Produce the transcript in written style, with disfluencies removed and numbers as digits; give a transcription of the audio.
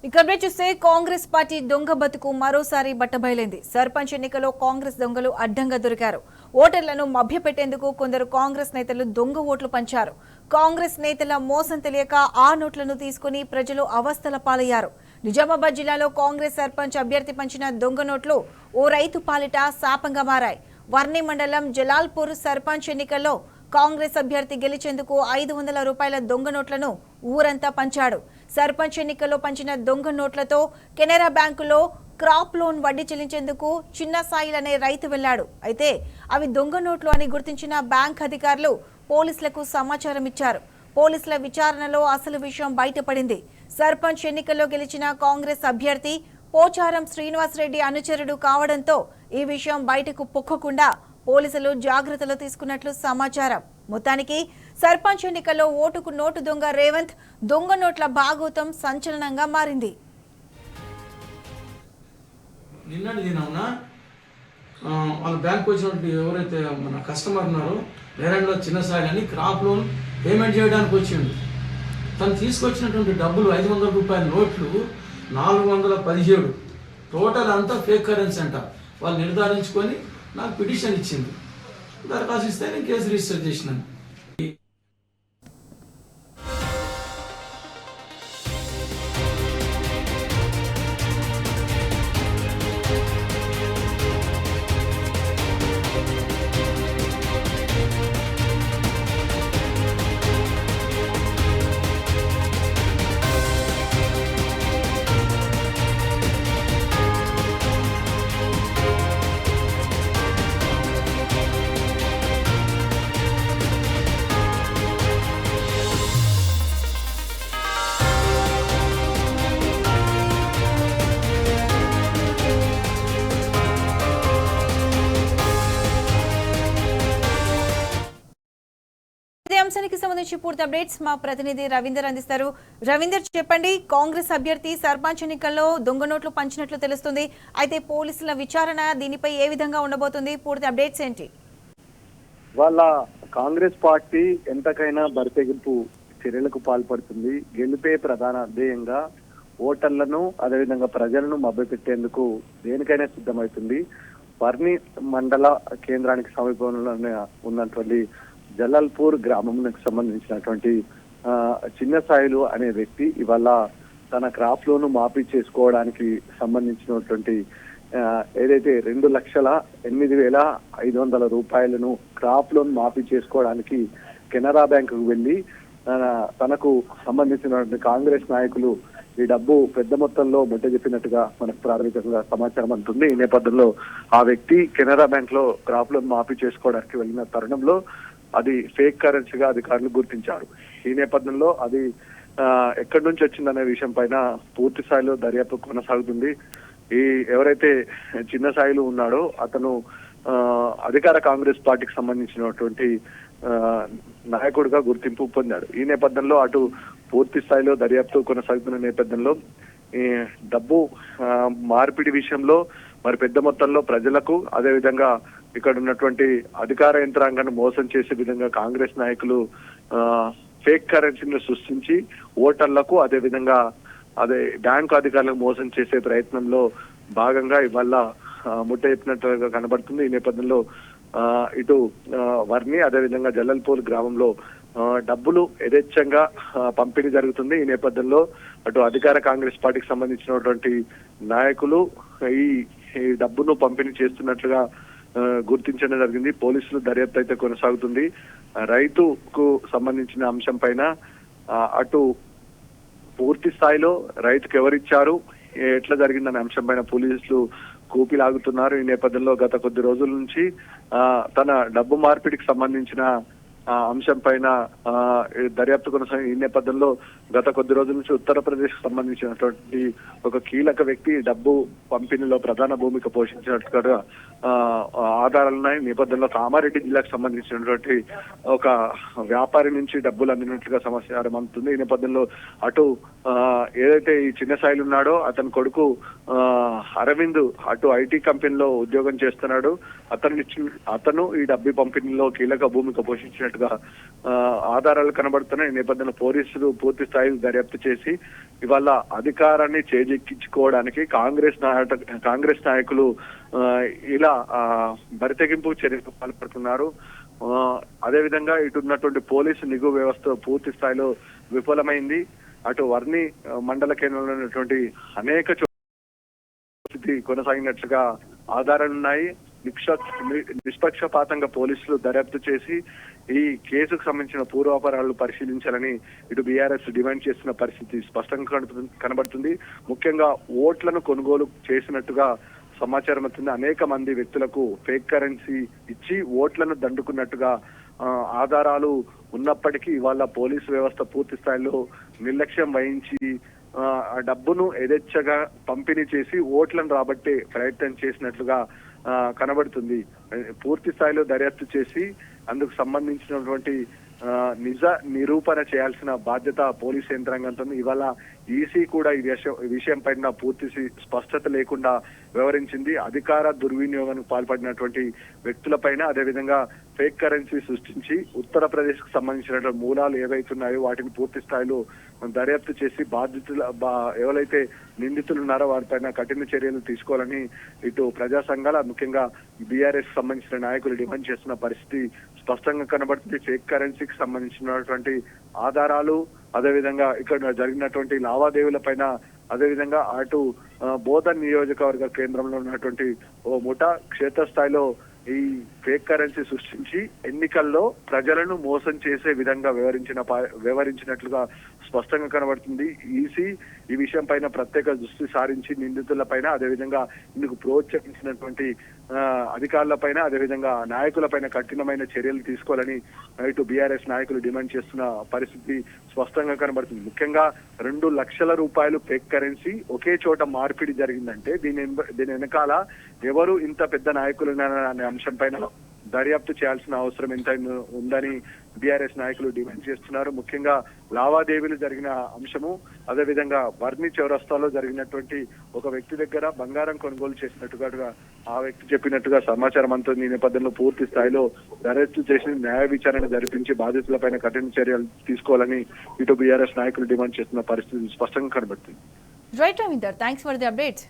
ఇక్కడ చూస్తే కాంగ్రెస్ పార్టీ దొంగ బతుకు మరోసారి బట్టబయలైంది. సర్పంచ్ ఎన్నికలో కాంగ్రెస్ దొంగలు అడ్డంగా దొరికారు. ఓటర్లను మభ్యపెట్టేందుకు కొందరు కాంగ్రెస్ నేతలు దొంగ ఓట్లు పంచారు. కాంగ్రెస్ నేతల మోసం తెలియక ఆ నోట్లను తీసుకుని ప్రజలు అవస్థల పాలయ్యారు. నిజామాబాద్ జిల్లాలో కాంగ్రెస్ సర్పంచ్ అభ్యర్థి పంచిన దొంగ నోట్లు ఓ రైతు పాలిట శాపంగా మారాయి. వర్ణి మండలం జలాల్పూర్ సర్పంచ్ ఎన్నికల్లో కాంగ్రెస్ అభ్యర్థి గెలిచేందుకు 500 రూపాయల దొంగ నోట్లను ఊరంతా పంచాడు. సర్పంచ్ ఎన్నికల్లో పంచిన దొంగ నోట్లతో కెనరా బ్యాంకులో క్రాప్ లోన్ వడ్డీ చెల్లించేందుకు చిన్న సాయిల్ అనే రైతు వెళ్లాడు. అయితే అవి దొంగ నోట్లు అని గుర్తించిన బ్యాంక్ అధికారులు పోలీసులకు సమాచారం ఇచ్చారు. పోలీసుల విచారణలో అసలు విషయం బయటపడింది. సర్పంచ్ ఎన్నికల్లో గెలిచిన కాంగ్రెస్ అభ్యర్థి పోచారం శ్రీనివాసరెడ్డి అనుచరుడు కావడంతో ఈ విషయం బయటకు పొక్కకుండా పోలీసులు జాగ్రత్తలు తీసుకున్నట్లు సమాచారం. మొత్తానికి సర్పంచ్ ఎన్నికల్లో ఓటుకు నోటు దొంగ రేవంత్ దొంగ నోట్ల భాగోతం సంచలనంగా మారింది. నిన్నటి దినమున వాళ్ళ బ్యాంక్ వచ్చినటువంటి ఎవరైతే మన కస్టమర్ ఉన్నారో నేరంలో చిన్న సాయిని క్రాప్ లోన్ పేమెంట్ చేయడానికి వచ్చిండు. తను తీసుకొచ్చినటువంటి డబ్బులు 500 రూపాయల నోట్లు 417 టోటల్ అంతా ఫేక్ కరెన్సీ అంట. వాళ్ళు నిర్ధారించుకొని నాకు పిటిషన్ ఇచ్చింది. దరఖాస్తు ఇస్తే నేను కేసు రిజిస్టర్ చేసినాను. అంశానికి సంబంధించి పూర్తి అప్డేట్స్ మా ప్రతినిధి రవీందర్ అందిస్తారు. రవీందర్, చెప్పండి. కాంగ్రెస్ అభ్యర్థి సర్పంచ్ ఎన్నికల్లో దొంగ నోట్లు పంచినట్లు తెలుస్తుంది. అయితే పోలీసుల విచారణ దీనిపై ఏ విధంగా ఉండబోతుంది? పూర్తి అప్డేట్స్ ఏంటి? వాళ్ళ కాంగ్రెస్ పార్టీ ఎంతకైనా బరితెగింపు చర్యలకు పాల్పడుతుంది. గెలిపే ప్రధాన ధ్యేయంగా ఓటర్లను అదేవిధంగా ప్రజలను మభ్యపెట్టేందుకు దేనికైనా సిద్ధమవుతుంది. వర్ణి మండల కేంద్రానికి సమీపంలోనే ఉన్నటువంటి జలాల్పూర్ గ్రామంకు సంబంధించినటువంటి చిన్న సాయిలు అనే వ్యక్తి ఇవాళ తన క్రాప్ లోను మాఫీ చేసుకోవడానికి సంబంధించినటువంటి ఏదైతే 2,08,500 రూపాయలను క్రాప్ లోన్ మాఫీ చేసుకోవడానికి కెనరా బ్యాంకుకు వెళ్లి తనకు సంబంధించినటువంటి కాంగ్రెస్ నాయకులు ఈ డబ్బు పెద్ద మొత్తంలో ముట్ట చెప్పినట్టుగా మనకు ప్రాథమికంగా సమాచారం అందుతుంది. ఈ నేపథ్యంలో ఆ వ్యక్తి కెనరా బ్యాంక్ లో క్రాప్ లోన్ మాఫీ చేసుకోవడానికి వెళ్ళిన తరుణంలో అది ఫేక్ కరెన్సీగా అధికారులు గుర్తించారు. ఈ నేపథ్యంలో అది ఎక్కడి నుంచి వచ్చిందనే విషయం పైన పూర్తి స్థాయిలో దర్యాప్తు కొనసాగుతుంది. ఈ ఎవరైతే చిన్న స్థాయిలో ఉన్నాడో అతను అధికార కాంగ్రెస్ పార్టీకి సంబంధించినటువంటి నాయకుడిగా గుర్తింపు పొందాడు. ఈ నేపథ్యంలో అటు పూర్తి స్థాయిలో దర్యాప్తు కొనసాగుతున్న నేపథ్యంలో ఈ డబ్బు మార్పిడి విషయంలో మరి పెద్ద మొత్తంలో ప్రజలకు అదేవిధంగా ఇక్కడ ఉన్నటువంటి అధికార యంత్రాంగాన్ని మోసం చేసే విధంగా కాంగ్రెస్ నాయకులు ఫేక్ కరెన్సీని సృష్టించి ఓటర్లకు అదేవిధంగా బ్యాంకు అధికారులకు మోసం చేసే ప్రయత్నంలో భాగంగా ఇవాళ ముట్ట చెప్పినట్టుగా కనబడుతుంది. ఈ నేపథ్యంలో ఇటు వర్ణి అదేవిధంగా జలాల్పూర్ గ్రామంలో డబ్బులు యథేచ్ఛంగా పంపిణీ జరుగుతుంది. ఈ నేపథ్యంలో అటు అధికార కాంగ్రెస్ పార్టీకి సంబంధించినటువంటి నాయకులు ఈ డబ్బును పంపిణీ చేస్తున్నట్లుగా గుర్తించడం జరిగింది. పోలీసులు దర్యాప్తు అయితే కొనసాగుతుంది. రైతుకు సంబంధించిన అంశం పైన అటు పూర్తి స్థాయిలో రైతుకు ఎవరిచ్చారు, ఎట్లా జరిగిందనే అంశం పైన పోలీసులు కూపిలాగుతున్నారు. ఈ నేపథ్యంలో గత కొద్ది రోజుల నుంచి తన డబ్బు మార్పిడికి సంబంధించిన అంశం పైన దర్యాప్తు కొనసాగి ఈ నేపథ్యంలో గత కొద్ది రోజుల నుంచి ఉత్తరప్రదేశ్ కు సంబంధించినటువంటి ఒక కీలక వ్యక్తి డబ్బు పంపిణీలో ప్రధాన భూమిక పోషించినట్టుగా ఆధారాలున్నాయి. నేపథ్యంలో కామారెడ్డి జిల్లాకు సంబంధించినటువంటి ఒక వ్యాపారి నుంచి డబ్బులు అందినట్లుగా సమాచారం అందుతుంది. ఈ నేపథ్యంలో అటు ఏదైతే ఈ చిన్న సాయిలు ఉన్నాడో అతని కొడుకు అరవింద్ అటు ఐటీ కంపెనీలో ఉద్యోగం చేస్తున్నాడు. అతను ఈ డబ్బు పంపిణీలో కీలక భూమిక పోషించినట్టుగా ఆధారాలు కనబడుతున్నాయి. ఈ నేపథ్యంలో పోలీసులు పూర్తి స్థాయి దర్యాప్తు చేసి ఇవాళ అధికారాన్ని చేజెక్కించుకోవడానికి కాంగ్రెస్ నాయకులు ఇలా బరితెగింపు చర్యకు పాల్పడుతున్నారు. అదేవిధంగా ఇటు ఉన్నటువంటి పోలీసు నిఘు వ్యవస్థ పూర్తి స్థాయిలో విఫలమైంది. అటు వర్ణి మండల కేంద్రంలో ఉన్నటువంటి అనేక పరిస్థితి కొనసాగినట్లుగా ఆధారాలున్నాయి. నిష్పక్షపాతంగా పోలీసులు దర్యాప్తు చేసి ఈ కేసుకు సంబంధించిన పూర్వాపరాలు పరిశీలించాలని ఇటు బీఆర్ఎస్ డిమాండ్ చేస్తున్న పరిస్థితి స్పష్టంగా కనబడుతుంది. ముఖ్యంగా ఓట్లను కొనుగోలు చేసినట్టుగా సమాచారం అవుతుంది. అనేక మంది వ్యక్తులకు ఫేక్ కరెన్సీ ఇచ్చి ఓట్లను దండుకున్నట్టుగా ఆధారాలు ఉన్నప్పటికీ ఇవాళ పోలీసు వ్యవస్థ పూర్తి స్థాయిలో నిర్లక్ష్యం వహించి ఆ డబ్బును యథేచ్ఛగా పంపిణీ చేసి ఓట్లను రాబట్టే ప్రయత్నం చేసినట్లుగా కనబడుతుంది. పూర్తి స్థాయిలో దర్యాప్తు చేసి అందుకు సంబంధించినటువంటి నిజ నిరూపణ చేయాల్సిన బాధ్యత పోలీస్ యంత్రాంగంతో ఇవాళ ఈసీ కూడా ఈ విషయం పైన పూర్తి స్పష్టత లేకుండా వ్యవహరించింది. అధికార దుర్వినియోగానికి పాల్పడినటువంటి వ్యక్తులపైన అదేవిధంగా ఫేక్ కరెన్సీ సృష్టించి ఉత్తరప్రదేశ్ కు సంబంధించినటువంటి మూలాలు ఏవైతున్నాయో వాటిని పూర్తి స్థాయిలో దర్యాప్తు చేసి బాధితులు ఎవరైతే నిందితులు ఉన్నారో వారిపైన కఠిన చర్యలు తీసుకోవాలని ఇటు ప్రజా సంఘాల ముఖ్యంగా బీఆర్ఎస్ సంబంధించిన నాయకులు డిమాండ్ చేస్తున్న పరిస్థితి స్పష్టంగా కనబడుతుంది. ఫేక్ కరెన్సీకి సంబంధించినటువంటి ఆధారాలు అదేవిధంగా ఇక్కడ జరిగినటువంటి లావాదేవీల పైన అదేవిధంగా అటు బోధన్ నియోజకవర్గ కేంద్రంలో ఉన్నటువంటి ఓ ముఠా క్షేత్రస్థాయిలో ఈ ఫేక్ కరెన్సీ సృష్టించి ఎన్నికల్లో ప్రజలను మోసం చేసే విధంగా వ్యవహరించినట్లుగా స్పష్టంగా కనబడుతుంది. ఈసీ ఈ విషయం పైన ప్రత్యేక దృష్టి సారించి నిందితుల పైన అదేవిధంగా ఇందుకు ప్రోత్సహించినటువంటి అధికారుల పైన అదేవిధంగా నాయకుల పైన కఠినమైన చర్యలు తీసుకోవాలని ఇటు బీఆర్ఎస్ నాయకులు డిమాండ్ చేస్తున్న పరిస్థితి స్పష్టంగా కనబడుతుంది. ముఖ్యంగా 2 లక్షల రూపాయలు ఫేక్ కరెన్సీ ఒకే చోట మార్పిడి జరిగిందంటే దీని వెనకాల ఎవరు ఇంత పెద్ద నాయకులు అనే అంశం పైన దర్యాప్తు చేయాల్సిన అవసరం ఎంత ఉందని బీఆర్ఎస్ నాయకులు డిమాండ్ చేస్తున్నారు. ముఖ్యంగా లావాదేవీలు జరిగిన అంశము అదేవిధంగా వర్ణి చౌరస్తాలో జరిగినటువంటి ఒక వ్యక్తి దగ్గర బంగారం కొనుగోలు చేసినట్టుగా ఆ వ్యక్తి చెప్పినట్టుగా సమాచారం అంతా ఈ నేపథ్యంలో పూర్తి స్థాయిలో దర్యాప్తు చేసి న్యాయ విచారణ జరిపించి బాధితులపైన కఠిన చర్యలు తీసుకోవాలని ఇటు బీఆర్ఎస్ నాయకులు డిమాండ్ చేస్తున్న పరిస్థితి స్పష్టంగా కనబడుతుంది. Right Ravinder, thanks for the updates.